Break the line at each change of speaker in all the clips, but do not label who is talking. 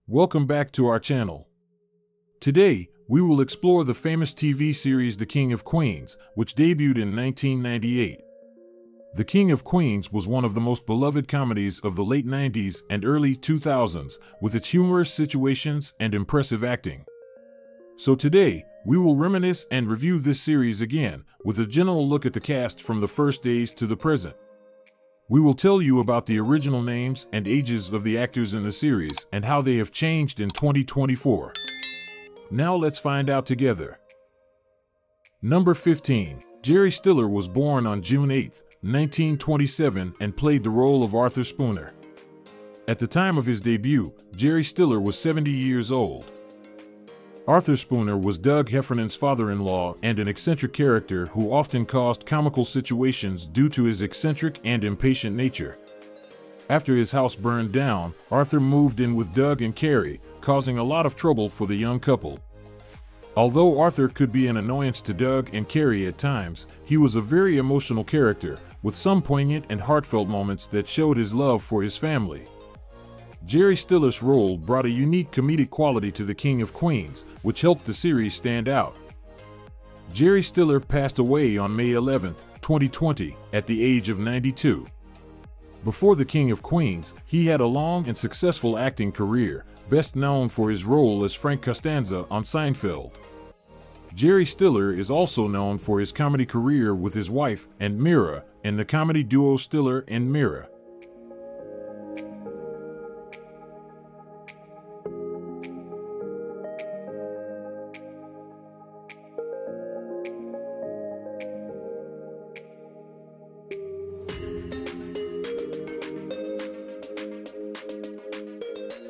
Welcome back to our channel. Today, we will explore the famous TV series The King of Queens, which debuted in 1998. The King of Queens was one of the most beloved comedies of the late 90s and early 2000s, with its humorous situations and impressive acting. So today, we will reminisce and review this series again, with a general look at the cast from the first days to the present. We will tell you about the original names and ages of the actors in the series and how they have changed in 2024. Now let's find out together. Number 15. Jerry Stiller was born on June 8, 1927 and played the role of Arthur Spooner. At the time of his debut, Jerry Stiller was 70 years old. Arthur Spooner was Doug Heffernan's father-in-law and an eccentric character who often caused comical situations due to his eccentric and impatient nature. After his house burned down, Arthur moved in with Doug and Carrie, causing a lot of trouble for the young couple. Although Arthur could be an annoyance to Doug and Carrie at times, he was a very emotional character, with some poignant and heartfelt moments that showed his love for his family. Jerry Stiller's role brought a unique comedic quality to The King of Queens, which helped the series stand out. Jerry Stiller passed away on May 11, 2020, at the age of 92. Before The King of Queens, he had a long and successful acting career, best known for his role as Frank Costanza on Seinfeld. Jerry Stiller is also known for his comedy career with his wife and Mira in the comedy duo Stiller and Mira.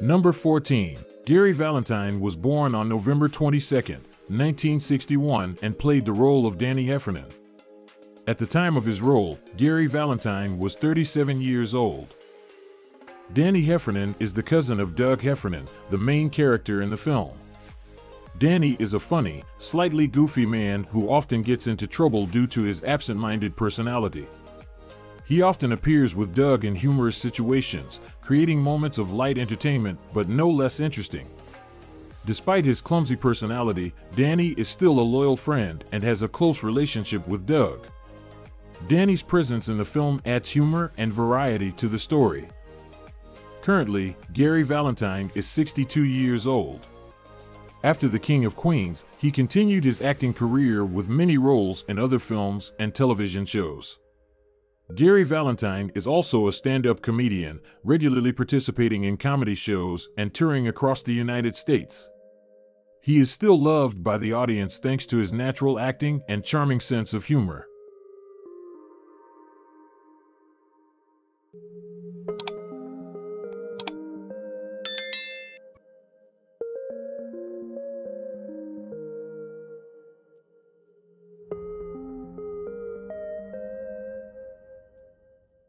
Number 14. Gary Valentine was born on November 22, 1961 and played the role of Danny Heffernan. At the time of his role, Gary Valentine was 37 years old. Danny Heffernan is the cousin of Doug Heffernan, the main character in the film. Danny is a funny, slightly goofy man who often gets into trouble due to his absent-minded personality. He often appears with Doug in humorous situations, creating moments of light entertainment but no less interesting. Despite his clumsy personality, Danny is still a loyal friend and has a close relationship with Doug. Danny's presence in the film adds humor and variety to the story. Currently, Gary Valentine is 62 years old. After The King of Queens, he continued his acting career with many roles in other films and television shows. Gary Valentine is also a stand-up comedian, regularly participating in comedy shows and touring across the United States. He is still loved by the audience thanks to his natural acting and charming sense of humor.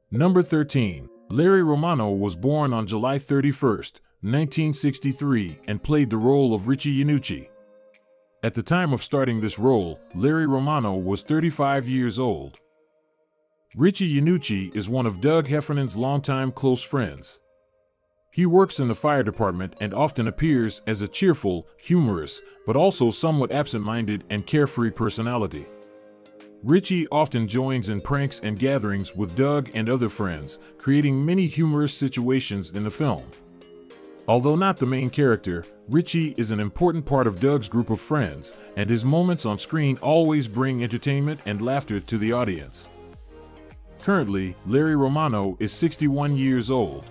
Number 13. Larry Romano was born on July 31, 1963 and played the role of Richie Iannucci. At the time of starting this role, Larry Romano was 35 years old. Richie Iannucci is one of Doug Heffernan's longtime close friends. He works in the fire department and often appears as a cheerful, humorous, but also somewhat absent-minded and carefree personality. Richie often joins in pranks and gatherings with Doug and other friends, creating many humorous situations in the film. Although not the main character, Richie is an important part of Doug's group of friends, and his moments on screen always bring entertainment and laughter to the audience. Currently, Larry Romano is 61 years old.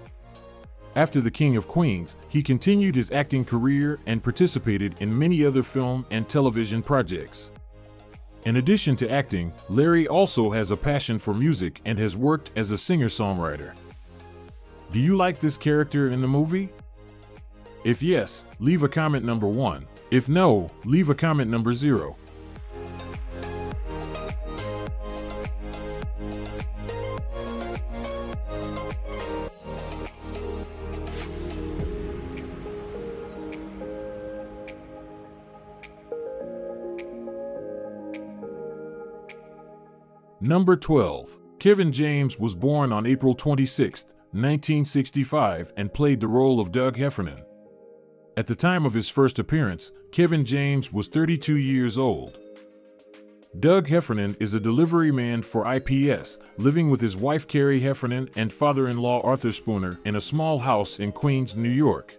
After The King of Queens, he continued his acting career and participated in many other film and television projects. In addition to acting, Larry also has a passion for music and has worked as a singer-songwriter. Do you like this character in the movie? If yes, leave a comment number 1. If no, leave a comment number 0. Number 12. Kevin James was born on April 26, 1965 and played the role of Doug Heffernan. At the time of his first appearance, Kevin James was 32 years old. Doug Heffernan is a delivery man for IPS, living with his wife Carrie Heffernan and father-in-law Arthur Spooner in a small house in Queens, New York.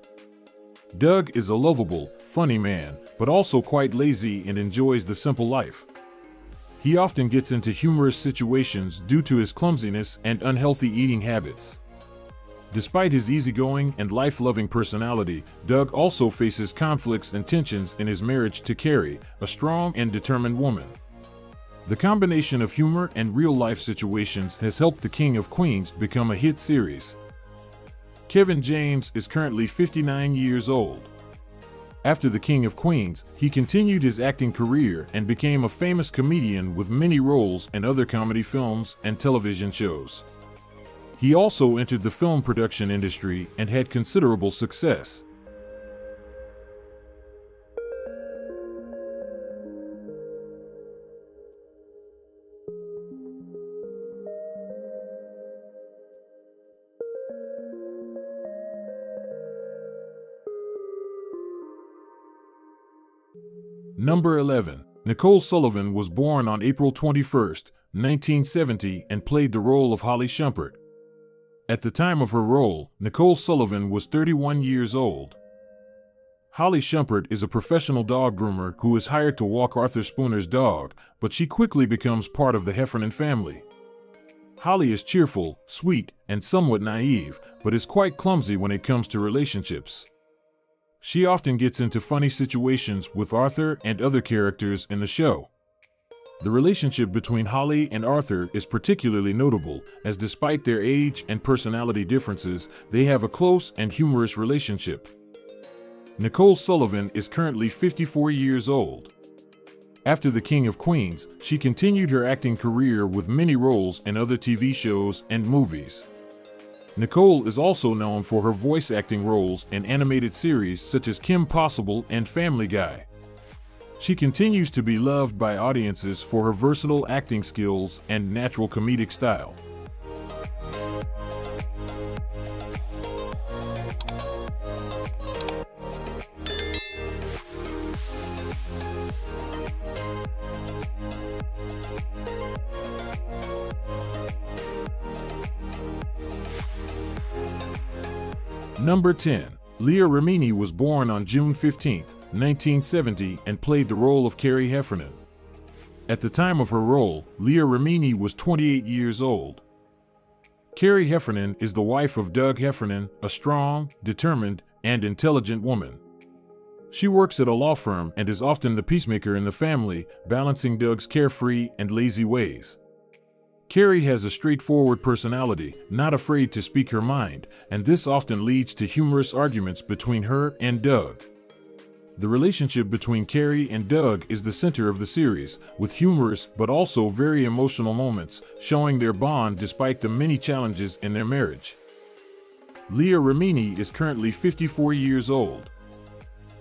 Doug is a lovable, funny man, but also quite lazy and enjoys the simple life. He often gets into humorous situations due to his clumsiness and unhealthy eating habits. Despite his easygoing and life-loving personality, Doug also faces conflicts and tensions in his marriage to Carrie, a strong and determined woman. The combination of humor and real-life situations has helped The King of Queens become a hit series. Kevin James is currently 59 years old. After The King of Queens, he continued his acting career and became a famous comedian with many roles in other comedy films and television shows. He also entered the film production industry and had considerable success. Number 11. Nicole Sullivan was born on April 21, 1970 and played the role of Holly Shumpert. At the time of her role, Nicole Sullivan was 31 years old. Holly Shumpert is a professional dog groomer who is hired to walk Arthur Spooner's dog, but she quickly becomes part of the Heffernan family. Holly is cheerful, sweet, and somewhat naive, but is quite clumsy when it comes to relationships. She often gets into funny situations with Arthur and other characters in the show. The relationship between Holly and Arthur is particularly notable, as despite their age and personality differences, they have a close and humorous relationship. Nicole Sullivan is currently 54 years old. After The King of Queens, she continued her acting career with many roles in other TV shows and movies. Nicole is also known for her voice acting roles in animated series such as Kim Possible and Family Guy. She continues to be loved by audiences for her versatile acting skills and natural comedic style. Number 10. Leah Remini was born on June 15, 1970 and played the role of Carrie Heffernan. At the time of her role, Leah Remini was 28 years old. Carrie Heffernan is the wife of Doug Heffernan, a strong, determined, and intelligent woman. She works at a law firm and is often the peacemaker in the family, balancing Doug's carefree and lazy ways. Carrie has a straightforward personality, not afraid to speak her mind, and this often leads to humorous arguments between her and Doug. The relationship between Carrie and Doug is the center of the series, with humorous but also very emotional moments, showing their bond despite the many challenges in their marriage. Leah Remini is currently 54 years old.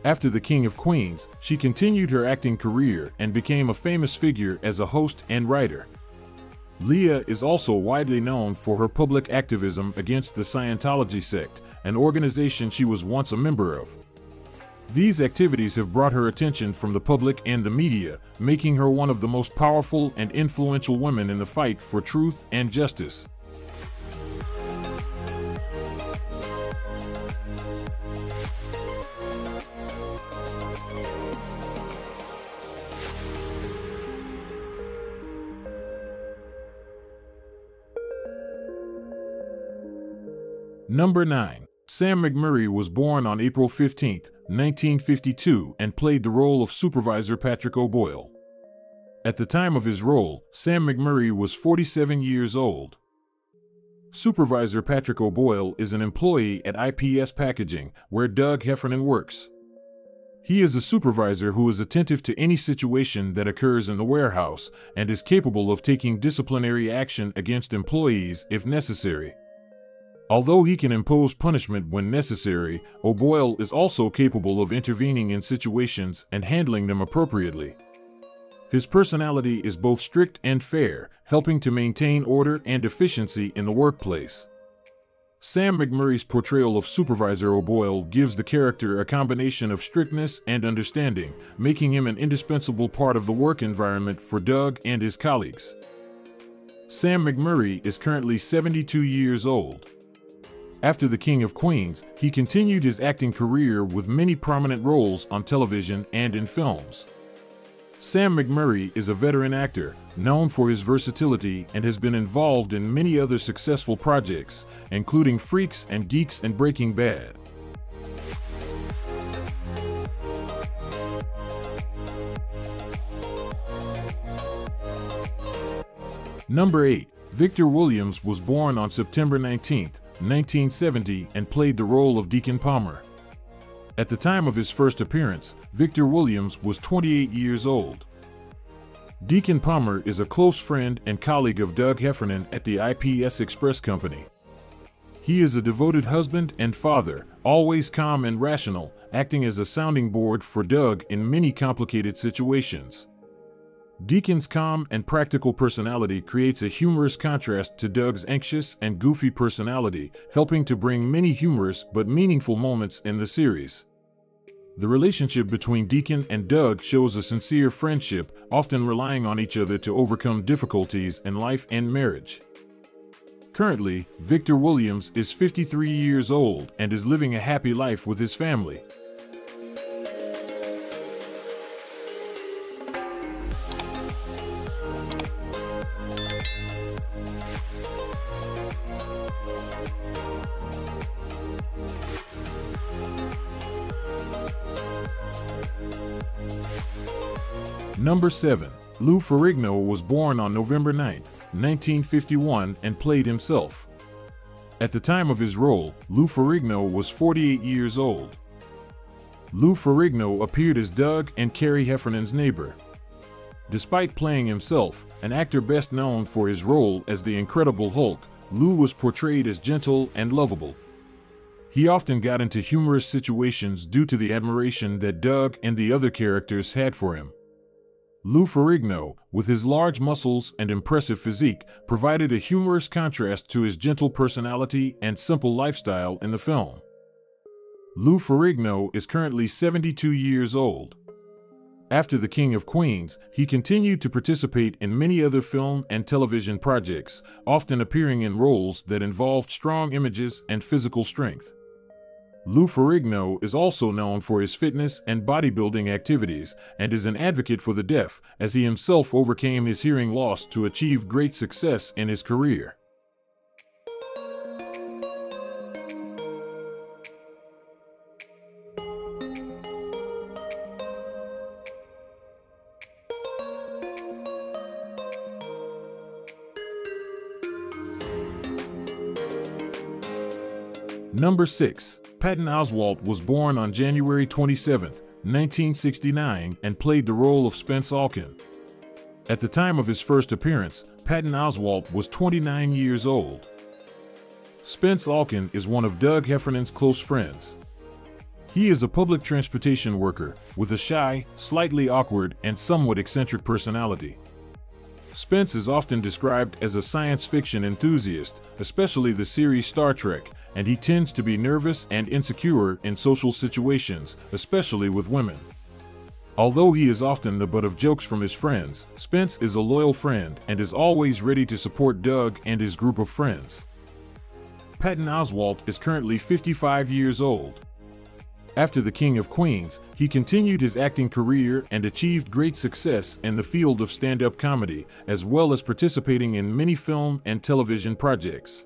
After The King of Queens, she continued her acting career and became a famous figure as a host and writer. Leah is also widely known for her public activism against the Scientology sect, an organization she was once a member of. These activities have brought her attention from the public and the media, making her one of the most powerful and influential women in the fight for truth and justice. Number 9. Sam McMurray was born on April 15, 1952 and played the role of Supervisor Patrick O'Boyle. At the time of his role, Sam McMurray was 47 years old. Supervisor Patrick O'Boyle is an employee at IPS Packaging, where Doug Heffernan works. He is a supervisor who is attentive to any situation that occurs in the warehouse and is capable of taking disciplinary action against employees if necessary. Although he can impose punishment when necessary, O'Boyle is also capable of intervening in situations and handling them appropriately. His personality is both strict and fair, helping to maintain order and efficiency in the workplace. Sam McMurray's portrayal of Supervisor O'Boyle gives the character a combination of strictness and understanding, making him an indispensable part of the work environment for Doug and his colleagues. Sam McMurray is currently 72 years old. After The King of Queens, he continued his acting career with many prominent roles on television and in films. Sam McMurray is a veteran actor, known for his versatility, and has been involved in many other successful projects, including Freaks and Geeks and Breaking Bad. Number 8. Victor Williams was born on September 19, 1970, and played the role of Deacon Palmer. At the time of his first appearance, Victor Williams was 28 years old. Deacon Palmer is a close friend and colleague of Doug Heffernan at the IPS Express Company. He is a devoted husband and father, always calm and rational, acting as a sounding board for Doug in many complicated situations. Deacon's calm and practical personality creates a humorous contrast to Doug's anxious and goofy personality, helping to bring many humorous but meaningful moments in the series. The relationship between Deacon and Doug shows a sincere friendship, often relying on each other to overcome difficulties in life and marriage. Currently, Victor Williams is 53 years old and is living a happy life with his family. Number 7. Lou Ferrigno was born on November 9, 1951, and played himself. At the time of his role, Lou Ferrigno was 48 years old. Lou Ferrigno appeared as Doug and Carrie Heffernan's neighbor. Despite playing himself, an actor best known for his role as the Incredible Hulk, Lou was portrayed as gentle and lovable. He often got into humorous situations due to the admiration that Doug and the other characters had for him. Lou Ferrigno, with his large muscles and impressive physique, provided a humorous contrast to his gentle personality and simple lifestyle in the film. Lou Ferrigno is currently 72 years old. After The King of Queens, he continued to participate in many other film and television projects, often appearing in roles that involved strong images and physical strength. Lou Ferrigno is also known for his fitness and bodybuilding activities and is an advocate for the deaf, as he himself overcame his hearing loss to achieve great success in his career. Number 6. Patton Oswalt was born on January 27, 1969, and played the role of Spence Alkin. At the time of his first appearance, Patton Oswalt was 29 years old. Spence Alkin is one of Doug Heffernan's close friends. He is a public transportation worker with a shy, slightly awkward, and somewhat eccentric personality. Spence is often described as a science fiction enthusiast, especially the series Star Trek, and he tends to be nervous and insecure in social situations, especially with women. Although he is often the butt of jokes from his friends, Spence is a loyal friend and is always ready to support Doug and his group of friends. Patton Oswalt is currently 55 years old. After The King of Queens, he continued his acting career and achieved great success in the field of stand-up comedy, as well as participating in many film and television projects.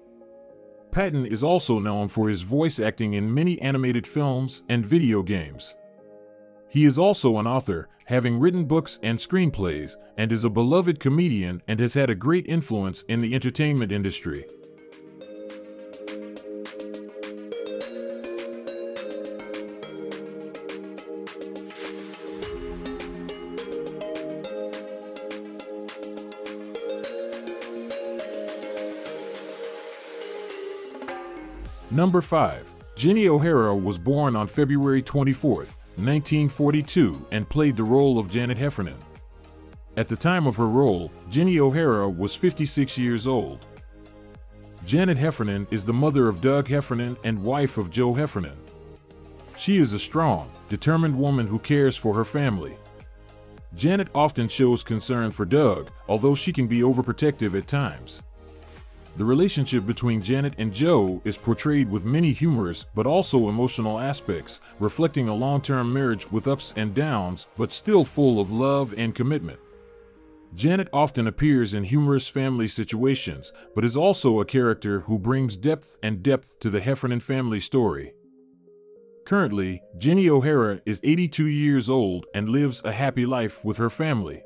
Patton is also known for his voice acting in many animated films and video games. He is also an author, having written books and screenplays, and is a beloved comedian and has had a great influence in the entertainment industry. Number 5. Jenny OHara was born on February 24, 1942, and played the role of Janet Heffernan. At the time of her role, Jenny OHara was 56 years old. Janet Heffernan is the mother of Doug Heffernan and wife of Joe Heffernan. She is a strong, determined woman who cares for her family. Janet often shows concern for Doug, although she can be overprotective at times. The relationship between Janet and Joe is portrayed with many humorous but also emotional aspects, reflecting a long-term marriage with ups and downs, but still full of love and commitment. Janet often appears in humorous family situations, but is also a character who brings depth to the Heffernan family story. Currently, Jenny OHara is 82 years old and lives a happy life with her family.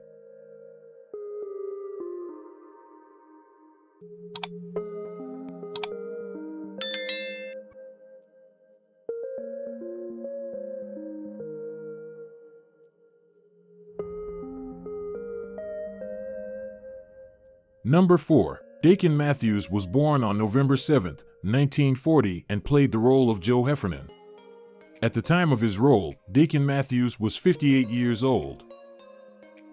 Number 4. Dayon Matthews was born on November 7, 1940, and played the role of Joe Heffernan. At the time of his role, Dayon Matthews was 58 years old.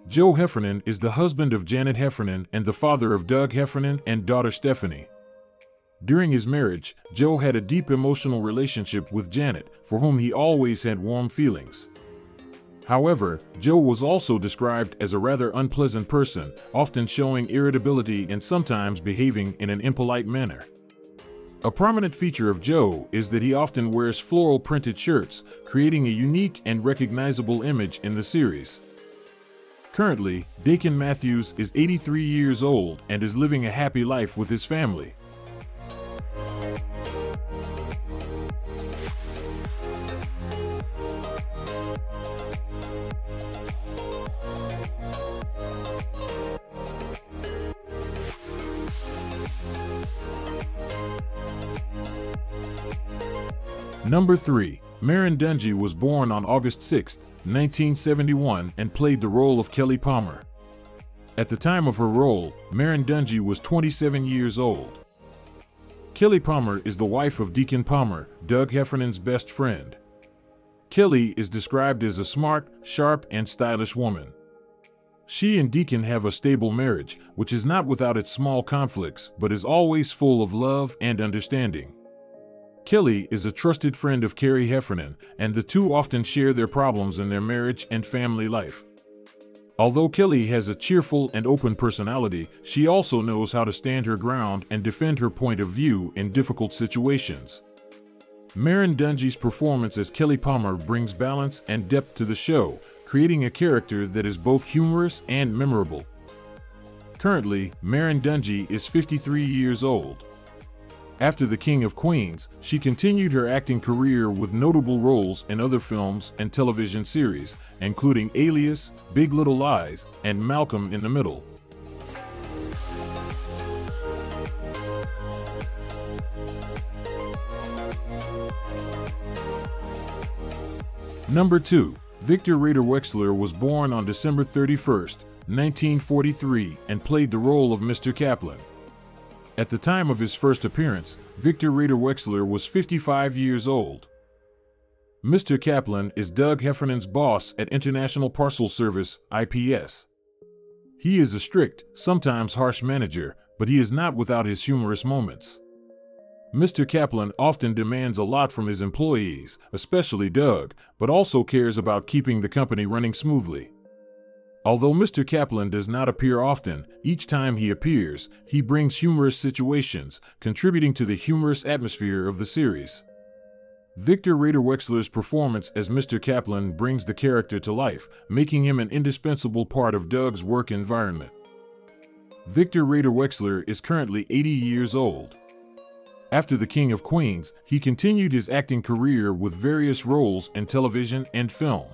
Joe Heffernan is the husband of Janet Heffernan and the father of Doug Heffernan and daughter Stephanie. During his marriage, Joe had a deep emotional relationship with Janet, for whom he always had warm feelings. However, Joe was also described as a rather unpleasant person, often showing irritability and sometimes behaving in an impolite manner. A prominent feature of Joe is that he often wears floral printed shirts, creating a unique and recognizable image in the series. Currently, Dayon Matthews is 83 years old and is living a happy life with his family. Number 3. Marin Denji was born on August 6, 1971, and played the role of Kelly Palmer. At the time of her role, Marin Denji was 27 years old. Kelly Palmer is the wife of Deacon Palmer, Doug Heffernan's best friend. Kelly is described as a smart, sharp, and stylish woman. She and Deacon have a stable marriage, which is not without its small conflicts, but is always full of love and understanding. Kelly is a trusted friend of Carrie Heffernan, and the two often share their problems in their marriage and family life. Although Kelly has a cheerful and open personality, she also knows how to stand her ground and defend her point of view in difficult situations. Marin Denji's performance as Kelly Palmer brings balance and depth to the show, creating a character that is both humorous and memorable. Currently, Marin Denji is 53 years old. After The King of Queens, she continued her acting career with notable roles in other films and television series, including Alias, Big Little Lies, and Malcolm in the Middle. Number 2. Victor Rader Wexler was born on December 31, 1943, and played the role of Mr. Kaplan. At the time of his first appearance, Victor Rader Wexler was 55 years old. Mr. Kaplan is Doug Heffernan's boss at International Parcel Service, IPS. He is a strict, sometimes harsh manager, but he is not without his humorous moments. Mr. Kaplan often demands a lot from his employees, especially Doug, but also cares about keeping the company running smoothly. Although Mr. Kaplan does not appear often, each time he appears, he brings humorous situations, contributing to the humorous atmosphere of the series. Victor Rader Wexler's performance as Mr. Kaplan brings the character to life, making him an indispensable part of Doug's work environment. Victor Rader Wexler is currently 80 years old. After The King of Queens, he continued his acting career with various roles in television and film.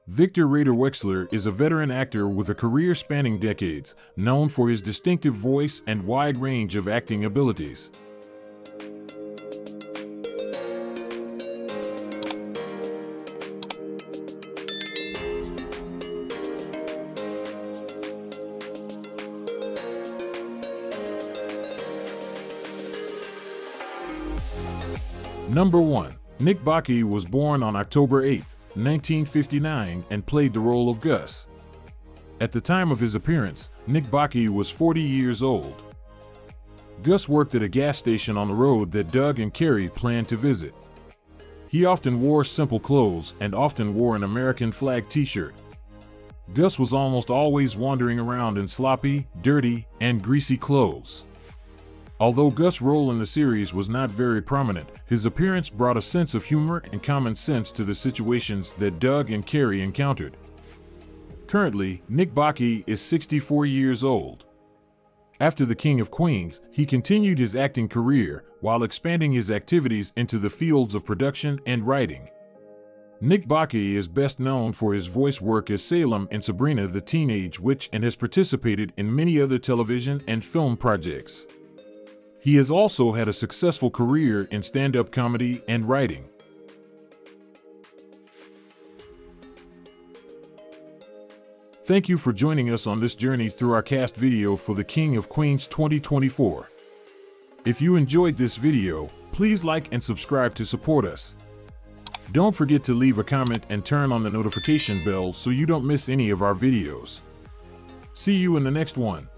Victor Rader Wexler is a veteran actor with a career spanning decades, known for his distinctive voice and wide range of acting abilities. Number 1. Nick Baki was born on October 8, 1959, and played the role of Gus. At the time of his appearance, Nick Baki was 40 years old. Gus worked at a gas station on the road that Doug and Carrie planned to visit. He often wore simple clothes and often wore an American flag t-shirt. Gus was almost always wandering around in sloppy, dirty, and greasy clothes. Although Gus' role in the series was not very prominent, his appearance brought a sense of humor and common sense to the situations that Doug and Carrie encountered. Currently, Nick Baki is 64 years old. After The King of Queens, he continued his acting career while expanding his activities into the fields of production and writing. Nick Baki is best known for his voice work as Salem in Sabrina the Teenage Witch and has participated in many other television and film projects. He has also had a successful career in stand-up comedy and writing. Thank you for joining us on this journey through our cast video for The King of Queens 2024. If you enjoyed this video, please like and subscribe to support us. Don't forget to leave a comment and turn on the notification bell so you don't miss any of our videos. See you in the next one.